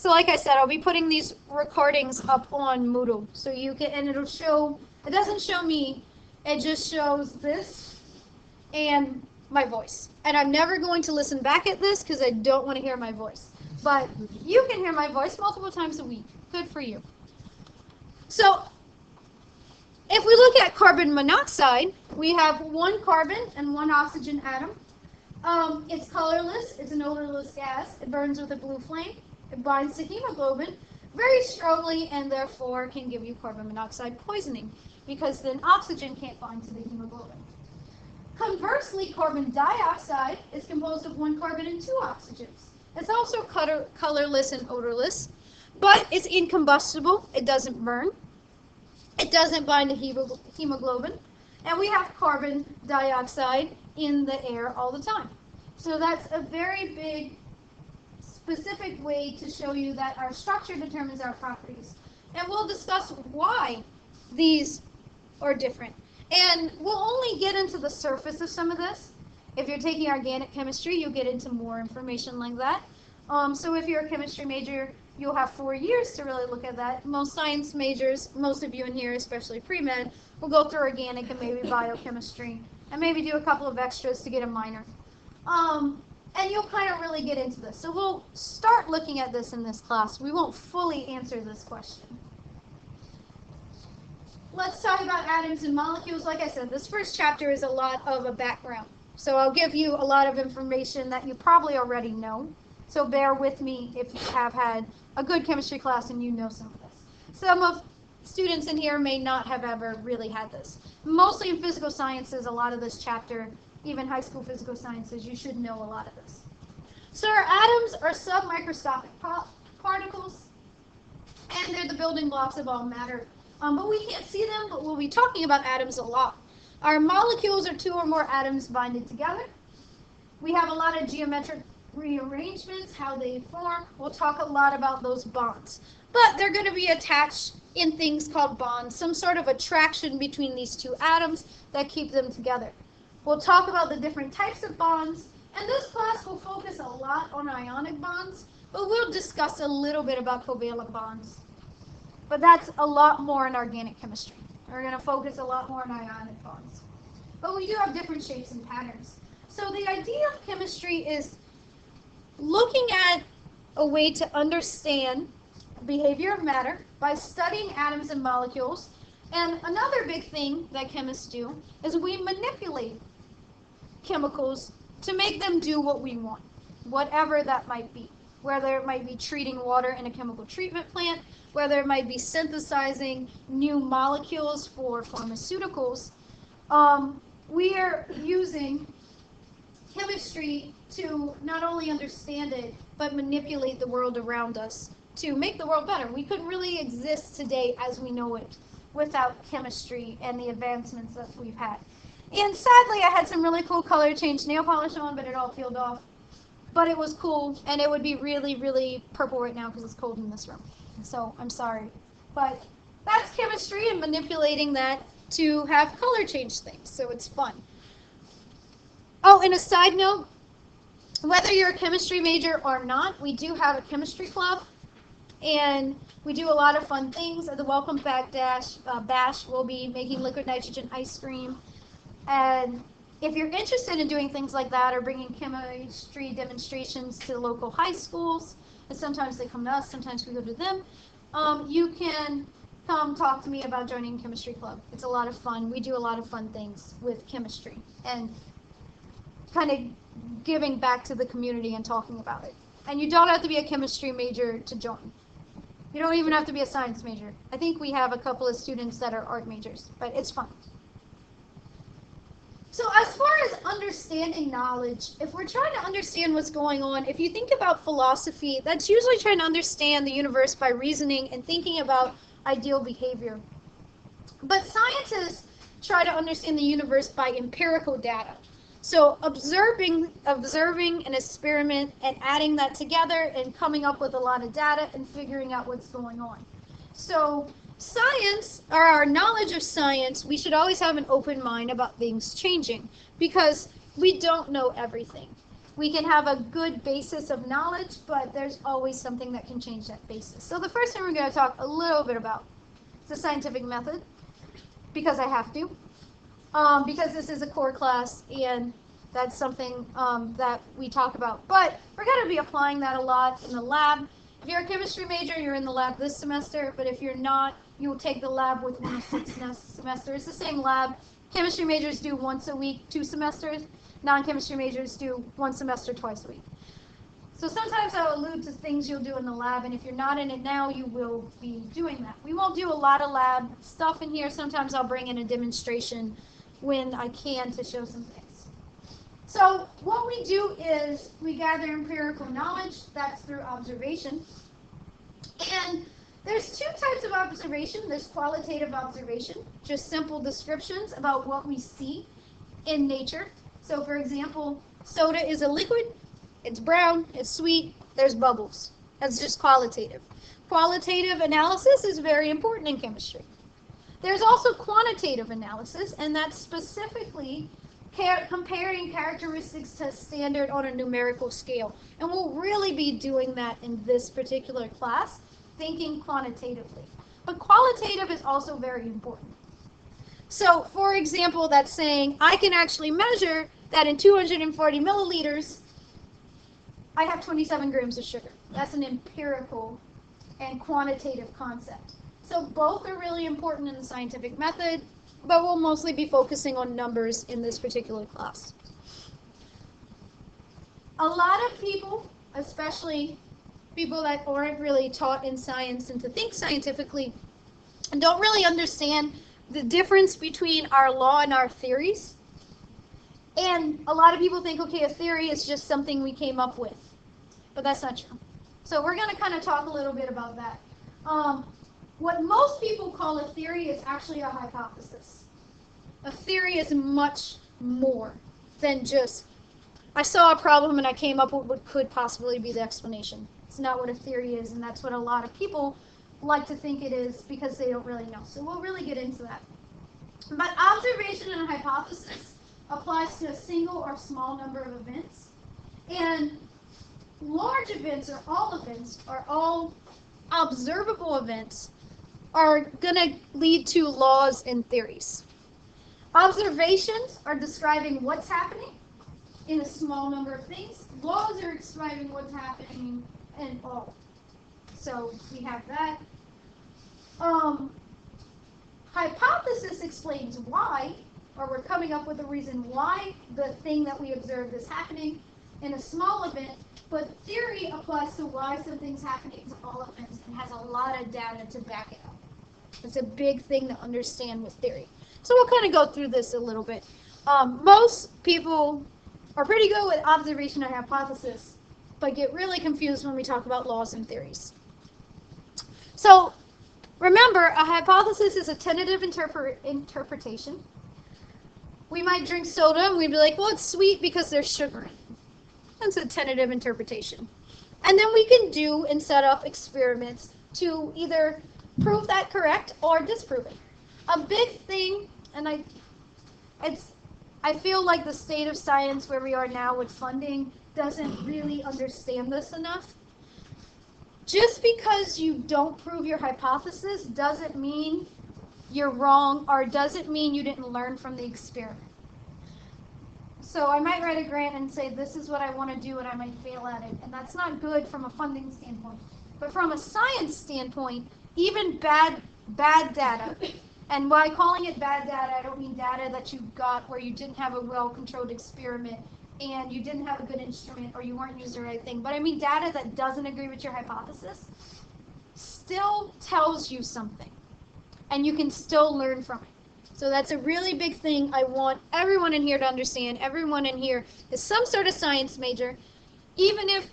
So like I said, I'll be putting these recordings up on Moodle. So you can, and it'll show, it doesn't show me, it just shows this and my voice. And I'm never going to listen back at this because I don't want to hear my voice. But you can hear my voice multiple times a week. Good for you. So if we look at carbon monoxide, we have one carbon and one oxygen atom. It's colorless, it's an odorless gas, it burns with a blue flame, it binds to hemoglobin very strongly and therefore can give you carbon monoxide poisoning because then oxygen can't bind to the hemoglobin. Conversely, carbon dioxide is composed of one carbon and two oxygens. It's also colorless and odorless, but it's incombustible, it doesn't burn, it doesn't bind to hemoglobin, and we have carbon dioxide in the air all the time. So that's a very big, specific way to show you that our structure determines our properties. And we'll discuss why these are different. And we'll only get into the surface of some of this. If you're taking organic chemistry, you'll get into more information like that. So if you're a chemistry major, you'll have 4 years to really look at that. Most science majors, most of you in here, especially pre-med, will go through organic and maybe biochemistry, and maybe do a couple of extras to get a minor. And you'll kind of really get into this. So we'll start looking at this in this class. We won't fully answer this question. Let's talk about atoms and molecules. Like I said, this first chapter is a lot of a background. So I'll give you a lot of information that you probably already know. So bear with me if you have had a good chemistry class and you know some of this. Some of students in here may not have ever really had this. Mostly in physical sciences, a lot of this chapter, even high school physical sciences, you should know a lot of this. So our atoms are submicroscopic particles, and they're the building blocks of all matter. But we can't see them, but we'll be talking about atoms a lot. Our molecules are two or more atoms binding together. We have a lot of geometric rearrangements, how they form. We'll talk a lot about those bonds. But they're going to be attached in things called bonds, some sort of attraction between these two atoms that keep them together. We'll talk about the different types of bonds, and this class will focus a lot on ionic bonds, but we'll discuss a little bit about covalent bonds. But that's a lot more in organic chemistry. We're going to focus a lot more on ionic bonds. But we do have different shapes and patterns. So the idea of chemistry is looking at a way to understand behavior of matter by studying atoms and molecules. And another big thing that chemists do is we manipulate chemicals to make them do what we want, whatever that might be. Whether it might be treating water in a chemical treatment plant, whether it might be synthesizing new molecules for pharmaceuticals. We are using chemistry to not only understand it, but manipulate the world around us to make the world better. We couldn't really exist today as we know it without chemistry and the advancements that we've had. And sadly, I had some really cool color change nail polish on, but it all peeled off. But it was cool, and it would be really, really purple right now because it's cold in this room. So I'm sorry. But that's chemistry and manipulating that to have color change things. So it's fun. Oh, and a side note, whether you're a chemistry major or not, we do have a chemistry club. And we do a lot of fun things. At the Welcome Back Bash, we'll be making liquid nitrogen ice cream. And if you're interested in doing things like that or bringing chemistry demonstrations to local high schools, and sometimes they come to us, sometimes we go to them, you can come talk to me about joining chemistry club. It's a lot of fun. We do a lot of fun things with chemistry and kind of giving back to the community and talking about it. And you don't have to be a chemistry major to join. You don't even have to be a science major. I think we have a couple of students that are art majors, but it's fun. So as far as understanding knowledge, if we're trying to understand what's going on, if you think about philosophy, that's usually trying to understand the universe by reasoning and thinking about ideal behavior. But scientists try to understand the universe by empirical data. So observing an experiment and adding that together and coming up with a lot of data and figuring out what's going on. So science, or our knowledge of science, we should always have an open mind about things changing because we don't know everything. we can have a good basis of knowledge, but there's always something that can change that basis. So the first thing we're going to talk a little bit about is the scientific method, because I have to, because this is a core class and that's something that we talk about. But we're going to be applying that a lot in the lab. If you're a chemistry major, you're in the lab this semester, but if you're not, you'll take the lab with 1 of 6 next semester. It's the same lab. Chemistry majors do once a week, 2 semesters. Non-chemistry majors do 1 semester, twice a week. So sometimes I'll allude to things you'll do in the lab, and if you're not in it now, you will be doing that. We won't do a lot of lab stuff in here. Sometimes I'll bring in a demonstration when I can to show some things. So what we do is we gather empirical knowledge. That's through observation. And there's 2 types of observation. There's qualitative observation, just simple descriptions about what we see in nature. So for example, soda is a liquid. It's brown, it's sweet, there's bubbles. That's just qualitative. Qualitative analysis is very important in chemistry. There's also quantitative analysis, and that's specifically comparing characteristics to standard on a numerical scale. And we'll really be doing that in this particular class, thinking quantitatively. But qualitative is also very important. So, for example, that's saying I can actually measure that in 240 milliliters, I have 27 grams of sugar. That's an empirical and quantitative concept. So both are really important in the scientific method, but we'll mostly be focusing on numbers in this particular class. A lot of people, especially people that aren't really taught in science and to think scientifically, don't really understand the difference between our law and our theories. And a lot of people think, okay, a theory is just something we came up with. But that's not true. So we're going to kind of talk a little bit about that. What most people call a theory is actually a hypothesis. A theory is much more than just, I saw a problem and I came up with what could possibly be the explanation. It's not what a theory is, and that's what a lot of people like to think it is because they don't really know. So we'll really get into that. But observation and hypothesis applies to a single or small number of events. And large events or all observable events are going to lead to laws and theories. Observations are describing what's happening in a small number of things. Laws are describing what's happening in all. So we have that. Hypothesis explains why, or we're coming up with a reason why the thing that we observed is happening in a small event, but theory applies to why something's happening to all events and has a lot of data to back it up. It's a big thing to understand with theory. So we'll kind of go through this a little bit. Most people are pretty good with observation and hypothesis, but get really confused when we talk about laws and theories. So remember, a hypothesis is a tentative interpretation. We might drink soda and we'd be like, well, it's sweet because there's sugar in it. That's a tentative interpretation. And then we can do and set up experiments to either prove that correct or disprove it. A big thing, and I feel like the state of science where we are now with funding doesn't really understand this enough. Just because you don't prove your hypothesis doesn't mean you're wrong, or doesn't mean you didn't learn from the experiment. So I might write a grant and say, this is what I want to do, and I might fail at it. And that's not good from a funding standpoint. But from a science standpoint, even bad data, and by calling it bad data, I don't mean data that you got where you didn't have a well-controlled experiment and you didn't have a good instrument or you weren't using the right thing. But I mean data that doesn't agree with your hypothesis still tells you something. And you can still learn from it. So that's a really big thing I want everyone in here to understand. Everyone in here is some sort of science major. Even if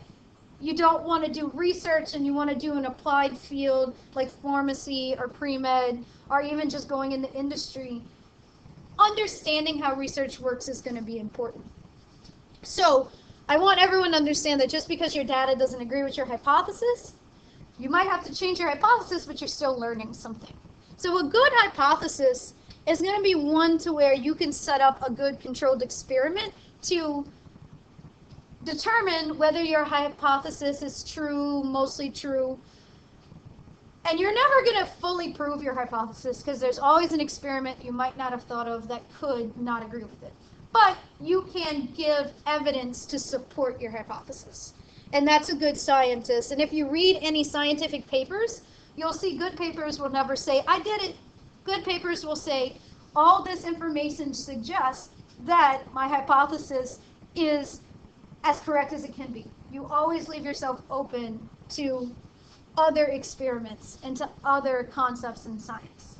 you don't want to do research and you want to do an applied field like pharmacy or pre-med or even just going into industry, understanding how research works is going to be important. So I want everyone to understand that just because your data doesn't agree with your hypothesis, you might have to change your hypothesis, but you're still learning something. So a good hypothesis is going to be one to where you can set up a good controlled experiment to determine whether your hypothesis is true, mostly true. And you're never going to fully prove your hypothesis because there's always an experiment you might not have thought of that could not agree with it. But you can give evidence to support your hypothesis. And that's a good scientist. And if you read any scientific papers, you'll see good papers will never say, I did it. Good papers will say, all this information suggests that my hypothesis is as correct as it can be. You always leave yourself open to other experiments and to other concepts in science.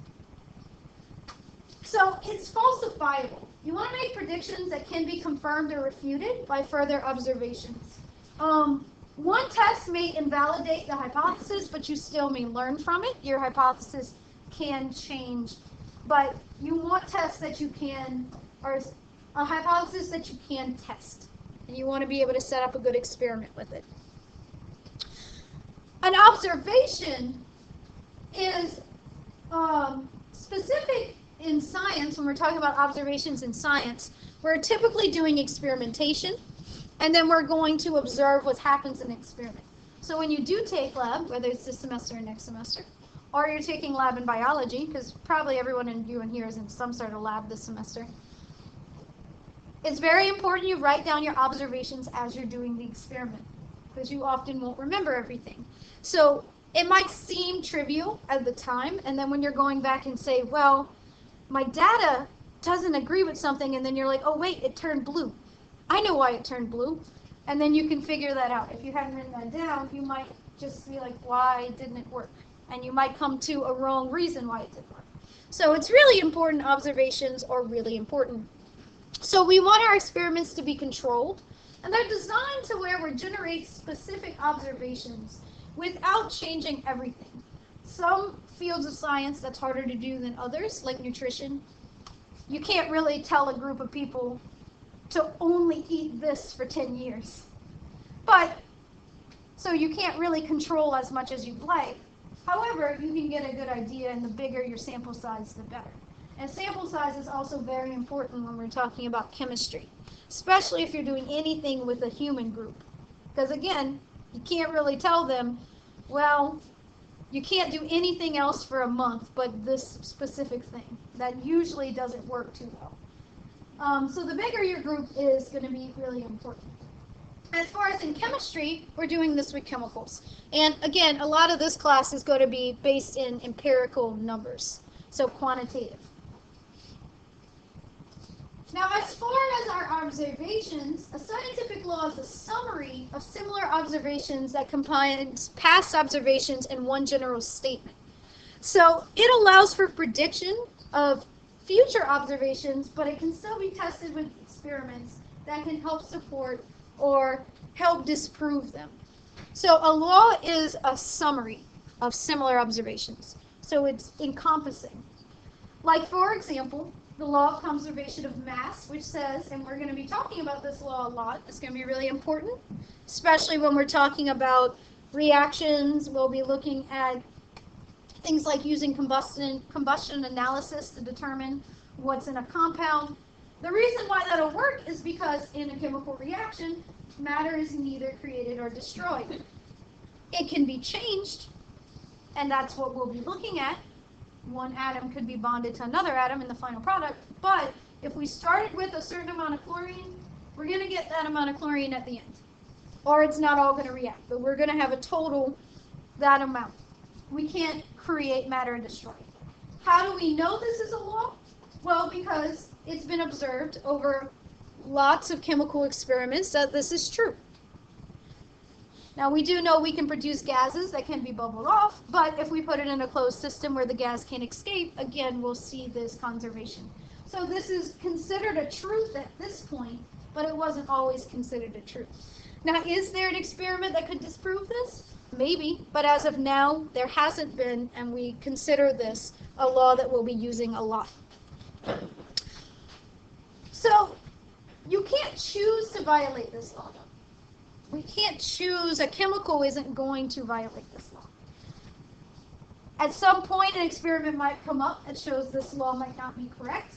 So it's falsifiable. You want to make predictions that can be confirmed or refuted by further observations. One test may invalidate the hypothesis, but you still may learn from it. Your hypothesis can change, but you want tests that you can, or a hypothesis that you can test. And you want to be able to set up a good experiment with it. An observation is specific in science. When we're talking about observations in science, we're typically doing experimentation, and then we're going to observe what happens in the experiment. So when you do take lab, whether it's this semester or next semester, or you're taking lab in biology, because probably everyone in here is in some sort of lab this semester, it's very important you write down your observations as you're doing the experiment, because you often won't remember everything. So it might seem trivial at the time, and then when you're going back and say, well, my data doesn't agree with something, and then you're like, oh wait, it turned blue. I know why it turned blue. And then you can figure that out. If you haven't written that down, you might just be like, why didn't it work? And you might come to a wrong reason why it didn't work. So it's really important. Observations are really important. So we want our experiments to be controlled, and they're designed to where we generate specific observations without changing everything. Some fields of science that's harder to do than others, like nutrition. You can't really tell a group of people to only eat this for 10 years. But, so you can't really control as much as you'd like. However, you can get a good idea, and the bigger your sample size, the better. And sample size is also very important when we're talking about chemistry, especially if you're doing anything with a human group. Because again, you can't really tell them, well, you can't do anything else for a month but this specific thing. That usually doesn't work too well. So the bigger your group is going to be really important. As far as in chemistry, we're doing this with chemicals. And again, a lot of this class is going to be based in empirical numbers, so quantitative. Now, as far as our observations, a scientific law is a summary of similar observations that combines past observations in one general statement. So it allows for prediction of future observations, but it can still be tested with experiments that can help support or help disprove them. So a law is a summary of similar observations. So it's encompassing. Like, for example, the law of conservation of mass, which says, and we're going to be talking about this law a lot, it's going to be really important, especially when we're talking about reactions. We'll be looking at things like using combustion analysis to determine what's in a compound. The reason why that'll work is because in a chemical reaction, matter is neither created or destroyed. It can be changed, and that's what we'll be looking at. One atom could be bonded to another atom in the final product, but if we started with a certain amount of chlorine, we're going to get that amount of chlorine at the end. Or it's not all going to react, but we're going to have a total that amount. We can't create matter and destroy it. How do we know this is a law? Well, because it's been observed over lots of chemical experiments that this is true. Now, we do know we can produce gases that can be bubbled off, but if we put it in a closed system where the gas can't escape, again, we'll see this conservation. So this is considered a truth at this point, but it wasn't always considered a truth. Now, is there an experiment that could disprove this? Maybe, but as of now, there hasn't been, and we consider this a law that we'll be using a lot. So, you can't choose to violate this law. We can't choose, a chemical isn't going to violate this law. At some point, an experiment might come up that shows this law might not be correct.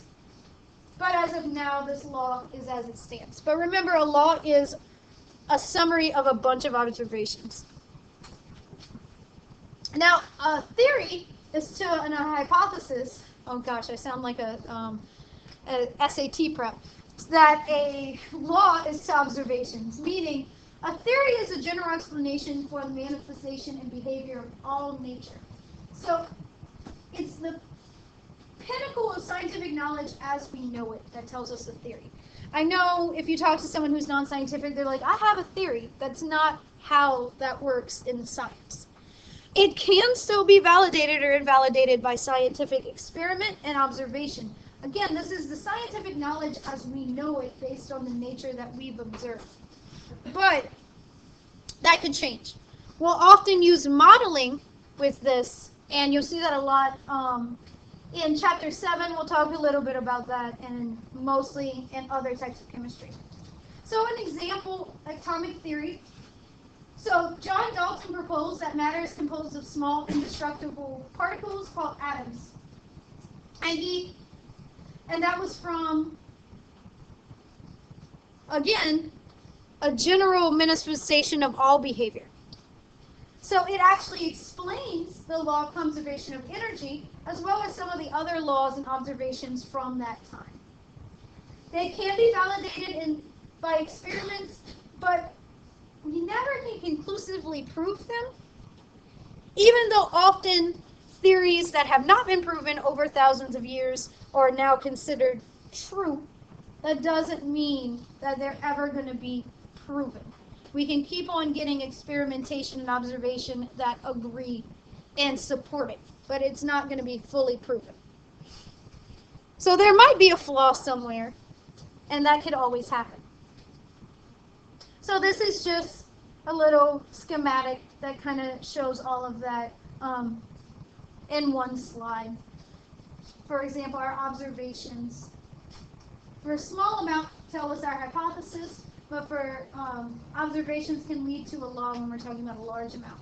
But as of now, this law is as it stands. But remember, a law is a summary of a bunch of observations. Now, a theory is to a hypothesis. Oh gosh, I sound like a SAT prep. That a law is to observations, meaning a theory is a general explanation for the manifestation and behavior of all nature. So it's the pinnacle of scientific knowledge as we know it that tells us a theory. I know if you talk to someone who's non-scientific, they're like, I have a theory. That's not how that works in science. It can still be validated or invalidated by scientific experiment and observation. Again, this is the scientific knowledge as we know it based on the nature that we've observed. But that could change. We'll often use modeling with this, and you'll see that a lot in Chapter 7. We'll talk a little bit about that, and mostly in other types of chemistry. So an example, atomic theory. So John Dalton proposed that matter is composed of small indestructible particles called atoms. And that was from, again, a general manifestation of all behavior. So it actually explains the law of conservation of energy, as well as some of the other laws and observations from that time. They can be validated by experiments, but we never can conclusively prove them, even though often theories that have not been proven over thousands of years are now considered true. That doesn't mean that they're ever going to be proven. We can keep on getting experimentation and observation that agree and support it, but it's not going to be fully proven. So there might be a flaw somewhere, and that could always happen. So this is just a little schematic that kind of shows all of that in one slide. For example, our observations. For a small amount, tell us our hypothesis, but for observations can lead to a law when we're talking about a large amount.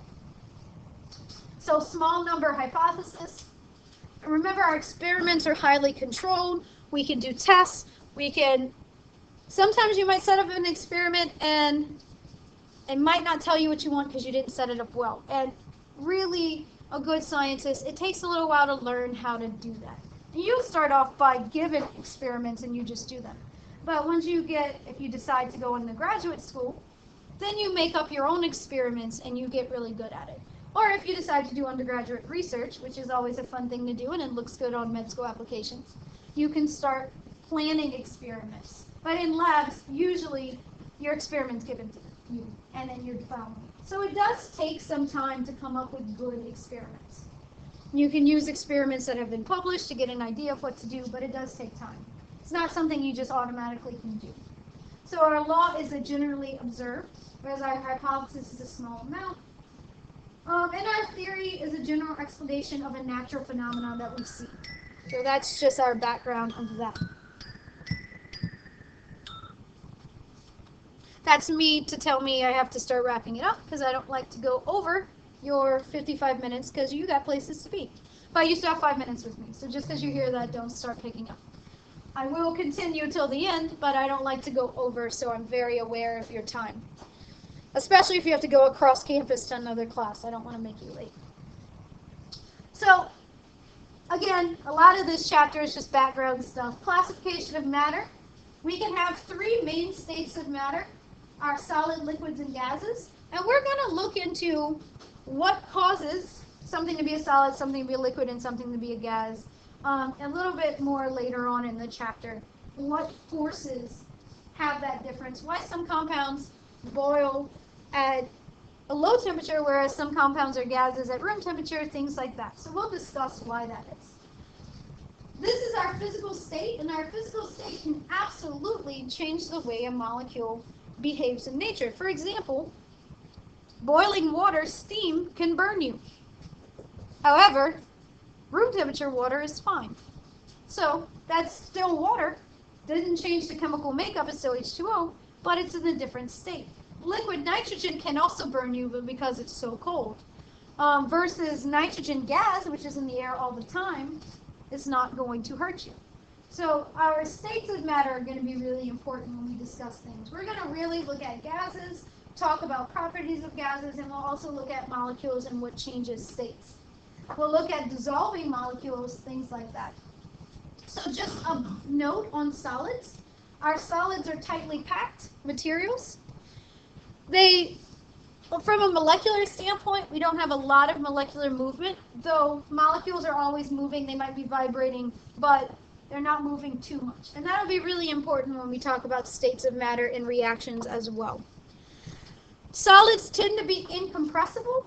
So small number hypothesis. Remember, our experiments are highly controlled. We can do tests. Sometimes you might set up an experiment and it might not tell you what you want because you didn't set it up well. And really, a good scientist, it takes a little while to learn how to do that. You start off by given experiments and you just do them. But once if you decide to go into graduate school, then you make up your own experiments and you get really good at it. Or if you decide to do undergraduate research, which is always a fun thing to do and it looks good on med school applications, you can start planning experiments. But in labs, usually your experiment's given to you and then you're following. So it does take some time to come up with good experiments. You can use experiments that have been published to get an idea of what to do, but it does take time. It's not something you just automatically can do. So our law is a generally observed, whereas our hypothesis is a small amount. And our theory is a general explanation of a natural phenomenon that we see. So that's just our background of that. That's me to tell me I have to start wrapping it up because I don't like to go over your 55 minutes because you got places to be. But you still have 5 minutes with me, so just because you hear that, don't start picking up. I will continue till the end, but I don't like to go over, so I'm very aware of your time. Especially if you have to go across campus to another class. I don't want to make you late. So, again, a lot of this chapter is just background stuff. Classification of matter. We can have 3 main states of matter, our solid, liquids, and gases. And we're going to look into what causes something to be a solid, something to be a liquid, and something to be a gas. A little bit more later on in the chapter. What forces have that difference? Why some compounds boil at a low temperature, whereas some compounds are gases at room temperature, things like that. So we'll discuss why that is. This is our physical state, and our physical state can absolutely change the way a molecule behaves in nature. For example, boiling water, steam, can burn you. However, room temperature water is fine. So that's still water. Doesn't change the chemical makeup, it's still H2O, but it's in a different state. Liquid nitrogen can also burn you, but because it's so cold. Versus nitrogen gas, which is in the air all the time, is not going to hurt you. So our states of matter are going to be really important when we discuss things. We're going to really look at gases, talk about properties of gases, and we'll also look at molecules and what changes states. We'll look at dissolving molecules, things like that. So just a note on solids. Our solids are tightly packed materials. From a molecular standpoint, we don't have a lot of molecular movement, though molecules are always moving. They might be vibrating, but they're not moving too much. And that'll be really important when we talk about states of matter and reactions as well. Solids tend to be incompressible,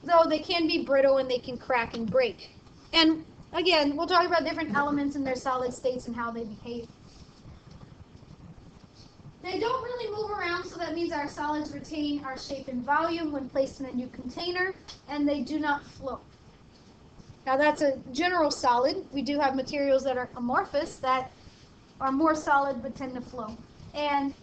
though they can be brittle and they can crack and break. And again, we'll talk about different elements in their solid states and how they behave. They don't really move around, so that means our solids retain our shape and volume when placed in a new container, and they do not float. Now that's a general solid. We do have materials that are amorphous that are more solid but tend to flow. And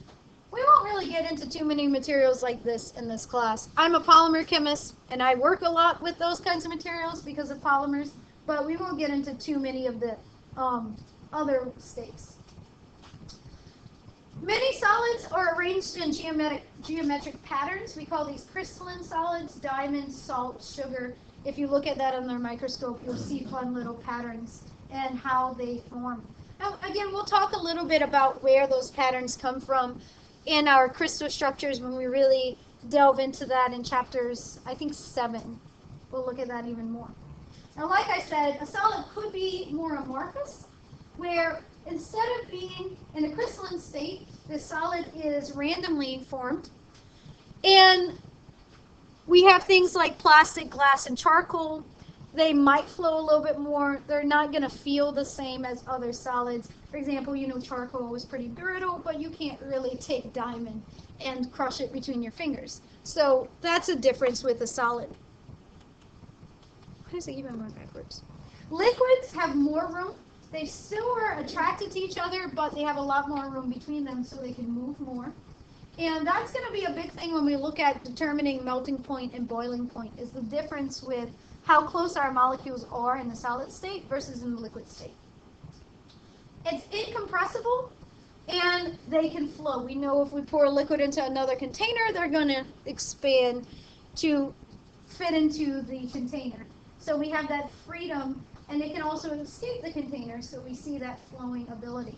we won't really get into too many materials like this in this class. I'm a polymer chemist, and I work a lot with those kinds of materials because of polymers, but we won't get into too many of the other states. Many solids are arranged in geometric patterns. We call these crystalline solids: diamond, salt, sugar. If you look at that under a microscope, you'll see fun little patterns and how they form. Now, again, we'll talk a little bit about where those patterns come from in our crystal structures when we really delve into that in chapters, I think, 7. We'll look at that even more. Now, like I said, a solid could be more amorphous, where instead of being in a crystalline state, the solid is randomly formed. And we have things like plastic, glass, and charcoal. They might flow a little bit more. They're not going to feel the same as other solids. For example, charcoal is pretty brittle, but you can't really take diamond and crush it between your fingers. So that's a difference with a solid. Why is it even going backwards? Liquids have more room. They still are attracted to each other, but they have a lot more room between them so they can move more. And that's going to be a big thing when we look at determining melting point and boiling point, is the difference with how close our molecules are in the solid state versus in the liquid state. It's incompressible, and they can flow. We know if we pour a liquid into another container, they're going to expand to fit into the container. So we have that freedom, and they can also escape the container, so we see that flowing ability.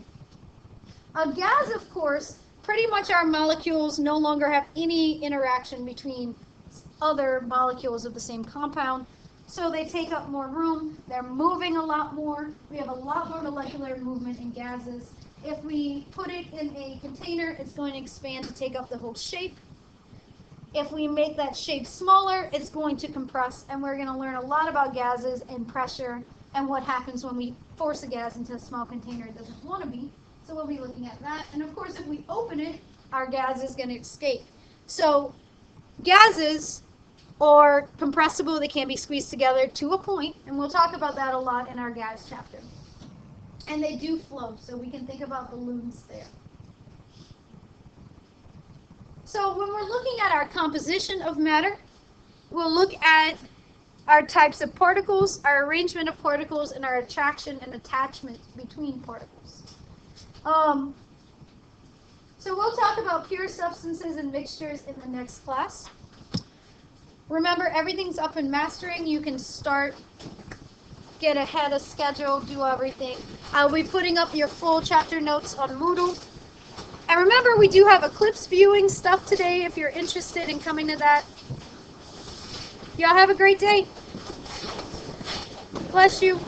A gas, of course, pretty much our molecules no longer have any interaction between other molecules of the same compound, so they take up more room. They're moving a lot more. We have a lot more molecular movement in gases. If we put it in a container, it's going to expand to take up the whole shape. If we make that shape smaller, it's going to compress, and we're going to learn a lot about gases and pressure and what happens when we force a gas into a small container it doesn't want to be. So we'll be looking at that. And of course, if we open it, our gas is going to escape. So gases are compressible. They can be squeezed together to a point, and we'll talk about that a lot in our gas chapter. And they do flow, so we can think about balloons there. So when we're looking at our composition of matter, we'll look at our types of particles, our arrangement of particles, and our attraction and attachment between particles. So we'll talk about pure substances and mixtures in the next class. Remember, everything's up in mastering. You can start, get ahead of schedule, do everything. I'll be putting up your full chapter notes on Moodle. And remember, we do have Eclipse viewing stuff today if you're interested in coming to that. Y'all have a great day. Bless you.